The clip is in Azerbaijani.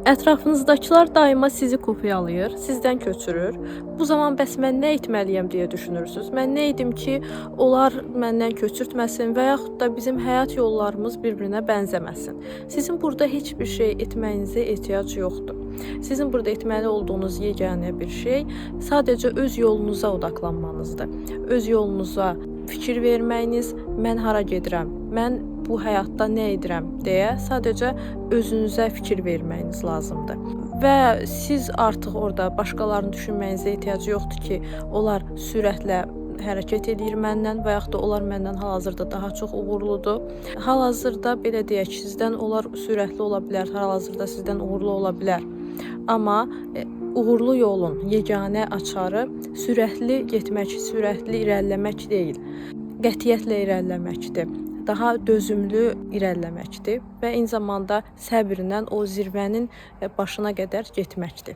Ətrafınızdakılar daima sizi kopyalayır, sizdən köçürür. Bu zaman bəs mən nə etməliyəm deyə düşünürsünüz. Mən nə edim ki, onlar məndən köçürtməsin və yaxud da bizim həyat yollarımız bir-birinə bənzəməsin. Sizin burada heç bir şey etməyinizə ehtiyac yoxdur. Sizin burada etməli olduğunuz yeganə bir şey sadəcə öz yolunuza odaqlanmanızdır. Öz yolunuza fikir verməyiniz, mən hara gedirəm, mən bu həyatda nə edirəm deyə sadəcə özünüzə fikir verməyiniz lazımdır. Və siz artıq orada başqalarını düşünməyinizə ehtiyac yoxdur ki, onlar sürətlə hərəkət edir məndən və yaxud da onlar məndən hal-hazırda daha çox uğurludur. Hal-hazırda belə deyək, sizdən onlar sürətli ola bilər, hal-hazırda sizdən uğurlu ola bilər. Amma uğurlu yolun yeganə açarı sürətli getmək, sürətli irəliləmək deyil, qətiyyətlə irəliləməkdir. Daha dözümlü irəliləməkdir və eyni zamanda səbrlə o zirvənin başına qədər getməkdir.